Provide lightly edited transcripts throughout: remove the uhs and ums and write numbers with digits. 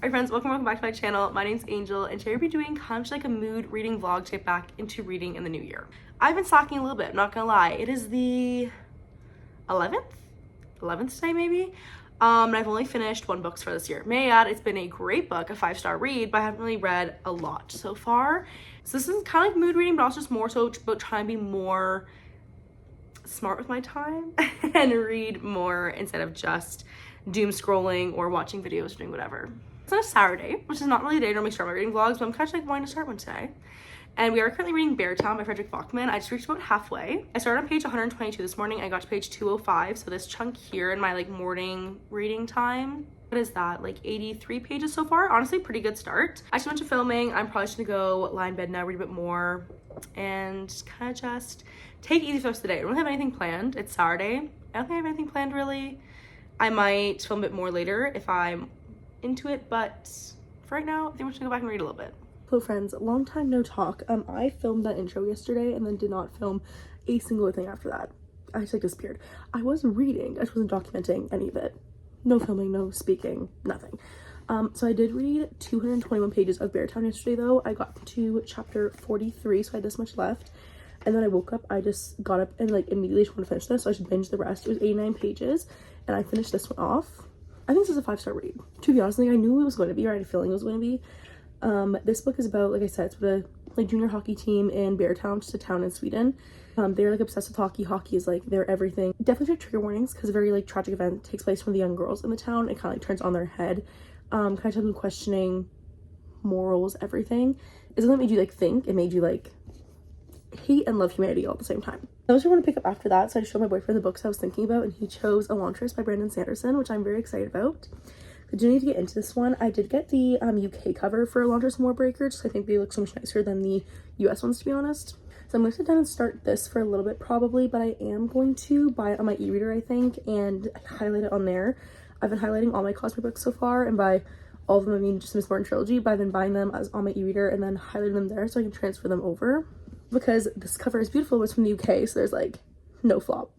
Hi friends, welcome back to my channel. My name's Angel, and today we'll be doing kind of like a mood reading vlog to get back into reading in the new year. I've been slacking a little bit, I'm not gonna lie. It is the 11th today maybe. And I've only finished one book for this year. May I add, it's been a great book, a 5-star read, but I haven't really read a lot so far. So this is kind of like mood reading, but also just more so about trying to be more smart with my time and read more instead of just doom scrolling or watching videos or doing whatever. It's on a Saturday, which is not really the day I normally start my reading vlogs, but I'm kind of like wanting to start one today. And we are currently reading Beartown by Frederick Bachman. I just reached about halfway. I started on page 122 this morning. I got to page 205. So this chunk here in my like morning reading time, what is that? Like 83 pages so far. Honestly, pretty good start. I just went to filming. I'm probably just gonna go lie in bed now, read a bit more, and kind of just take it easy for the rest of the day. I don't really have anything planned. It's Saturday. I don't think I have anything planned really. I might film a bit more later if I'm into it, but for right now, I think we're just gonna go back and read a little bit. Hello friends, long time no talk. I filmed that intro yesterday and then did not film a single thing after that. I just like disappeared. I was reading, I just wasn't documenting any of it. No filming, no speaking, nothing. So I did read 221 pages of Beartown yesterday though. I got to chapter 43, so I had this much left. And then I woke up, I just got up and like immediately just wanted to finish this, so I should binge the rest. It was 89 pages and I finished this one off. I think this is a 5-star read. To be honest, like I knew it was going to be, or I had a feeling it was going to be. This book is about, like I said, it's about a like junior hockey team in Beartown, just a town in Sweden. They're like obsessed with hockey. Hockey is like their everything. Definitely trigger warnings because a very like tragic event takes place from the young girls in the town. It kind of like turns on their head. Kind of has them questioning morals, everything. It doesn't made you like think, it made you like hate and love humanity all at the same time. I was going to pick up after that, so I just showed my boyfriend the books I was thinking about, and he chose Elantris by Brandon Sanderson, which I'm very excited about. I do need to get into this one. I did get the UK cover for Elantris Moorbreaker, just I think they look so much nicer than the US ones, to be honest. So I'm going to sit down and start this for a little bit probably, but I am going to buy it on my e-reader, I think, and highlight it on there. I've been highlighting all my cosplay books so far, and by all of them I mean just the Miss Martin trilogy, but I've been buying them as on my e-reader and then highlighting them there so I can transfer them over. Because this cover is beautiful, but it's from the UK, so there's like no flop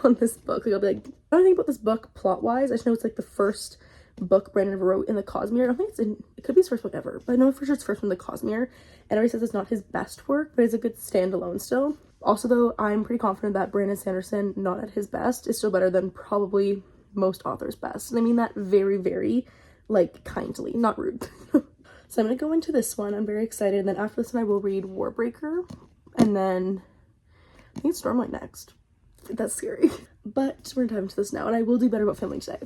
on this book. Like I'll be like, I don't think about this book plot wise. I just know it's like the first book Brandon ever wrote in the Cosmere. I don't think it could be his first book ever, but I know for sure it's first from the Cosmere. And everybody says it's not his best work, but it's a good standalone still. Also though, I'm pretty confident that Brandon Sanderson, not at his best, is still better than probably most authors' best. And I mean that very, very like kindly, not rude. So I'm gonna go into this one. I'm very excited. And then after this one, I will read Warbreaker. And then I think it's Stormlight next. That's scary. But we're gonna dive into this now, and I will do better about filming today.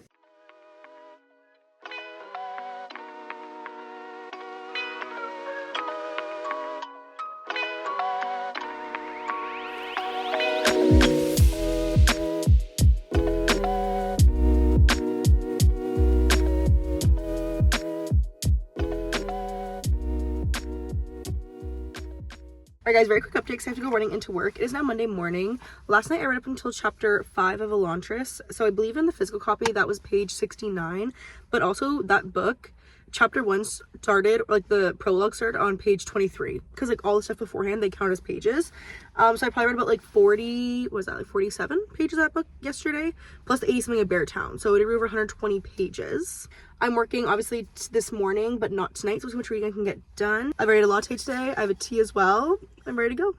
Alright guys, very quick update because I have to go running into work. It is now Monday morning. Last night I read up until chapter 5 of Elantris. So I believe in the physical copy that was page 69. But also that book, chapter 1 started, like the prologue started on page 23. Because like all the stuff beforehand, they count as pages. So I probably read about like 40, what was that, like 47 pages of that book yesterday. Plus the 80 something of Beartown. So it read over 120 pages. I'm working obviously this morning, but not tonight, so we'll see how much reading I can get done. I've already had a latte today. I have a tea as well. I'm ready to go.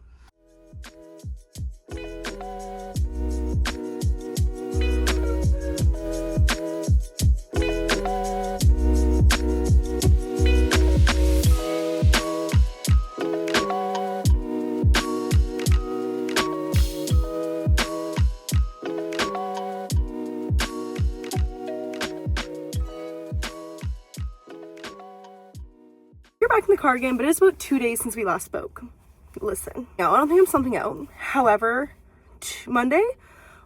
Back in the car again, but it's about 2 days since we last spoke. Listen, now I don't think I'm something out. However, Monday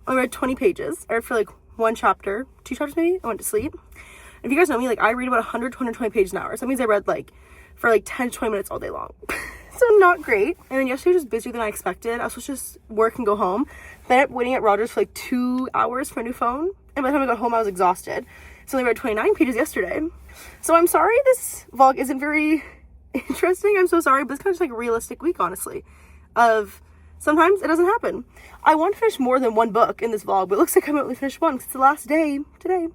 I read 20 pages. I read for like 1 chapter, 2 chapters maybe. I went to sleep. If you guys know me, like I read about 100 to 120 pages an hour. So that means I read like for like 10 to 20 minutes all day long. So not great. And then yesterday was just busier than I expected. I was supposed to just work and go home. Then I ended up waiting at Rogers for like 2 hours for a new phone. And by the time I got home, I was exhausted. So I only read 29 pages yesterday. So I'm sorry this vlog isn't very interesting. I'm so sorry, but it's kind of just like a realistic week, honestly, of sometimes it doesn't happen. I want to finish more than one book in this vlog, but it looks like I only finished one because it's the last day today.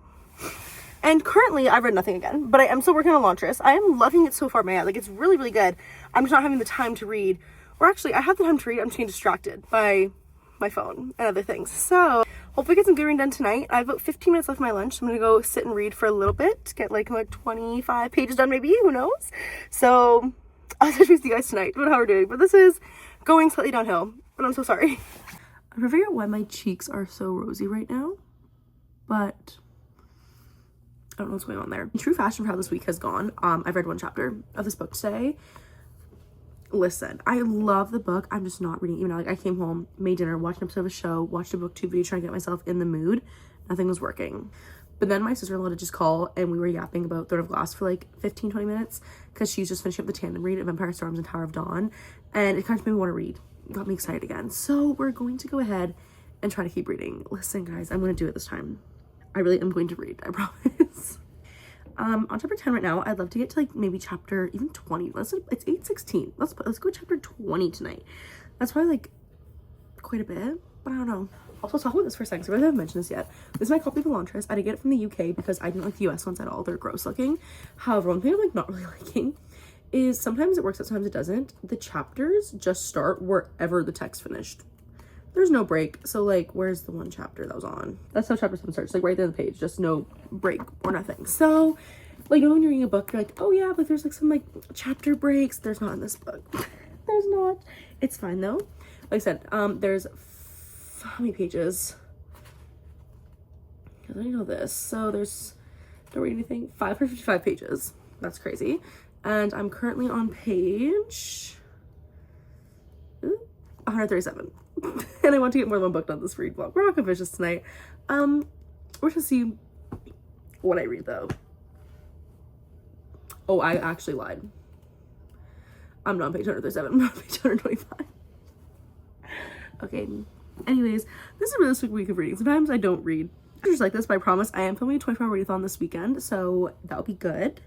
And currently, I've read nothing again, but I am still working on Elantris. I am loving it so far, man. Like, it's really, really good. I'm just not having the time to read. Or actually, I have the time to read. I'm just getting distracted by my phone and other things. So, hopefully get some good reading done tonight. I have about 15 minutes left of my lunch. So I'm going to go sit and read for a little bit. Get like 25 pages done maybe. Who knows? So, I'll touch with you guys tonight about how we're doing. But this is going slightly downhill. But I'm so sorry. I'm trying to figure out why my cheeks are so rosy right now. But I don't know what's going on there. In true fashion for how this week has gone, I've read one chapter of this book today. Listen, I love the book. I'm just not reading it even now. Like, I came home, made dinner, watched an episode of a show, watched a booktube video, trying to get myself in the mood. Nothing was working. But then my sister-in-law did just call, and we were yapping about Throne of Glass for like 15-20 minutes because she's just finishing up the tandem read of Empire Storms and Tower of Dawn, and it kind of made me want to read. Got me excited again. So we're going to go ahead and try to keep reading. Listen, guys, I'm going to do it this time. I really am going to read, I promise. On chapter 10 right now. I'd love to get to like maybe chapter even 20. It's 8:16. Let's go chapter 20 tonight. That's probably like quite a bit, but I don't know. Also, talk about this for a second, so I really haven't mentioned this yet. This is my copy of Elantris. I did get it from the UK because I didn't like the US ones at all. They're gross looking. However, one thing I'm like not really liking is sometimes it works out, sometimes it doesn't. The chapters just start wherever the text finished. There's no break. So like, where's the one chapter that was on? That's how chapter 7 starts, like right there on the page, just no break or nothing. So like, you know, when you're reading a book, you're like, oh yeah, but there's like some like chapter breaks. There's not in this book. There's not. It's fine though. Like I said, there's how many pages? I don't know this. So there's, don't read anything, 555 pages. That's crazy. And I'm currently on page 137. And I want to get more than one book done this read vlog. We're not ambitious tonight. We're gonna see what I read though. Oh, I actually lied. I'm not on page 137. I'm on page 125. Okay. Anyways, this is a really sweet week of reading. Sometimes I don't read just like this, but I promise I am filming a 24-hour readathon this weekend, so that'll be good.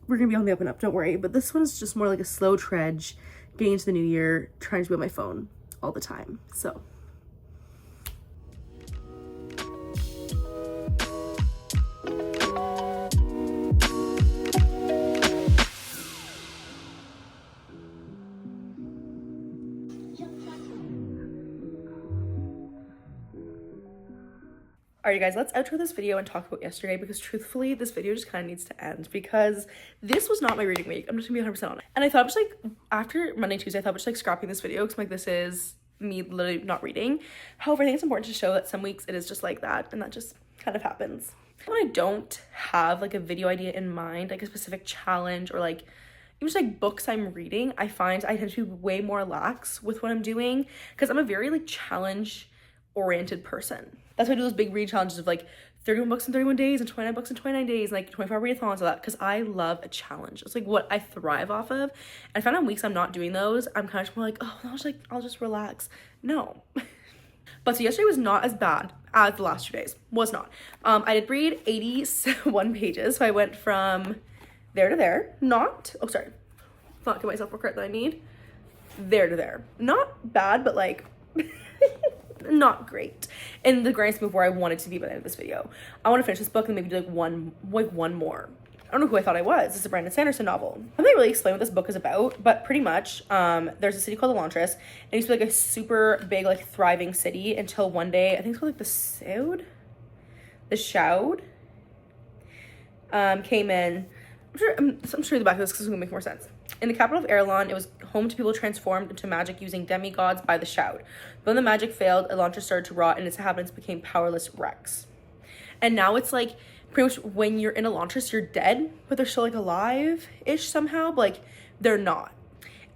We're gonna be on the up and up, don't worry. But this one is just more like a slow trudge, getting into the new year, trying to be on my phone all the time. So alright guys, let's outro this video and talk about yesterday, because truthfully this video just kind of needs to end because this was not my reading week. I'm just gonna be 100% honest. And I thought just like after Monday, Tuesday, I thought just like scrapping this video because I'm like, this is me literally not reading. However, I think it's important to show that some weeks it is just like that, and that just kind of happens. When I don't have like a video idea in mind, like a specific challenge or like even just like books I'm reading, I find I tend to be way more lax with what I'm doing because I'm a very like challenge oriented person. That's why I do those big read challenges of like 31 books in 31 days and 29 books in 29 days and like 24-hour readathons, all that, because I love a challenge. It's like what I thrive off of. And I found on weeks I'm not doing those, I'm kind of more like, oh, I'll just relax. No. But so yesterday was not as bad as the last 2 days. Was not. I did read 81 pages. So I went from there to there. Not give myself more credit than I need. There to there. Not bad, but like not great in the grand scheme of where I wanted to be by the end of this video. I want to finish this book and maybe do like one more. I don't know who I thought I was. It's a Brandon Sanderson novel. I haven't really explained what this book is about, but pretty much there's a city called Elantris, and it used to be like a super big like thriving city until one day, I think it's called like the Shroud came in. I'm sure the back of this because it's gonna make more sense. In the capital of Erelon, it was home to people transformed into magic using demigods by the Shroud. But when the magic failed, Elantris started to rot and its inhabitants became powerless wrecks. And now it's like, pretty much when you're in Elantris, you're dead, but they're still like alive-ish somehow, but like they're not.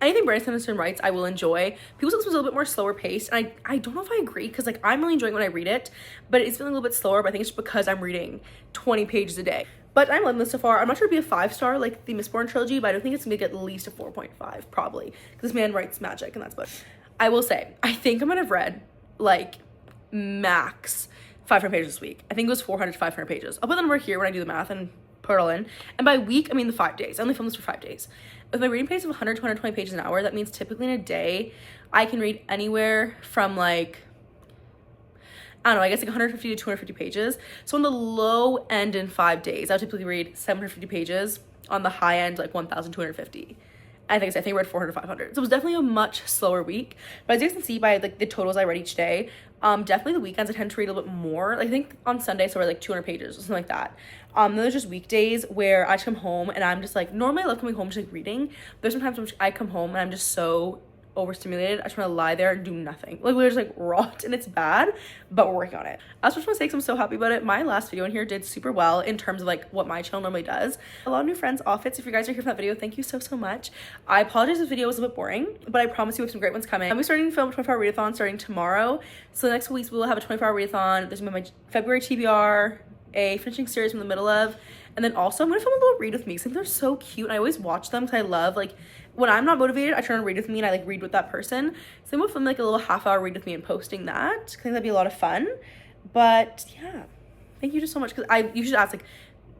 Anything Brandon Sanderson writes, I will enjoy. People say this was a little bit more slower paced, and I don't know if I agree, because like I'm really enjoying when I read it, but it's feeling a little bit slower, but I think it's just because I'm reading 20 pages a day. But I'm loving this so far. I'm not sure it'd be a 5-star like the Mistborn trilogy, but I don't think it's gonna get at least a 4.5, probably. Because this man writes magic, and that's what I will say. I think I'm gonna have read like max 500 pages this week. I think it was 400 to 500 pages. I'll put the number here when I do the math and put it all in. And by week, I mean the 5 days. I only filmed this for 5 days. With my reading pace of 100 to 120 pages an hour, that means typically in a day, I can read anywhere from like I don't know, I guess like 150 to 250 pages. So on the low end in 5 days, I would typically read 750 pages. On the high end, like 1,250. I think I read 400 to 500. So it was definitely a much slower week. But as you guys can see by like the totals I read each day, definitely the weekends I tend to read a little bit more. Like, I think on Sunday, so I read like 200 pages or something like that. Then there's just weekdays where I just come home and I'm just like, normally I love coming home just like reading. There's sometimes when I come home and I'm just so overstimulated, I just want to lie there and do nothing. Like, we're just like rot, and it's bad, but we're working on it. I just want to say, 'cause I'm so happy about it, my last video in here did super well in terms of like what my channel normally does. A lot of new friends, outfits. If you guys are here for that video, thank you so much. I apologize if the video was a bit boring, but I promise you we have some great ones coming. I'm starting to film a 24-hour readathon starting tomorrow. So the next weeks we will have a 24-hour readathon. There's gonna be my February TBR, a finishing series from the middle of, and then also I'm gonna film a little read with me because I think they're so cute and I always watch them because I love, like, when I'm not motivated, I turn on read with me and I like read with that person. So I'm gonna film like a little half-hour read with me and posting that. I think that'd be a lot of fun. But yeah, thank you just so much, because you should ask, like,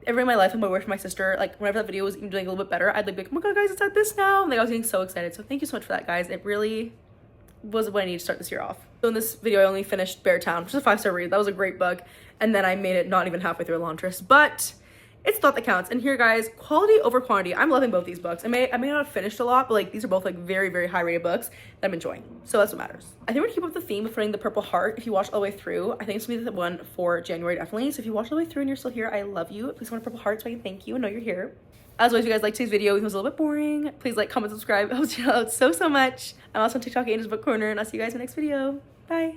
every in my life, I'm away from my sister, like whenever that video was even doing a little bit better, I'd like be like, oh my god guys, it's at this now. Like, I was getting so excited. So thank you so much for that, guys. It really was what I needed to start this year off. So in this video, I only finished Beartown, which is a 5-star read. That was a great book. And then I made it not even halfway through Elantris, but it's thought that counts. And here, guys, quality over quantity. I'm loving both these books. I may not have finished a lot, but like these are both like very high rated books that I'm enjoying. So that's what matters. I think we're gonna keep up the theme of putting the purple heart. If you watch all the way through, I think it's gonna be the one for January, definitely. So if you watch all the way through and you're still here, I love you. Please want a purple heart so I can thank you and know you're here. As always, if you guys liked today's video, even though it was a little bit boring, please like, comment, subscribe. It helps you out so much. I'm also on TikTok, Angel's Book Corner, and I'll see you guys in the next video. Bye.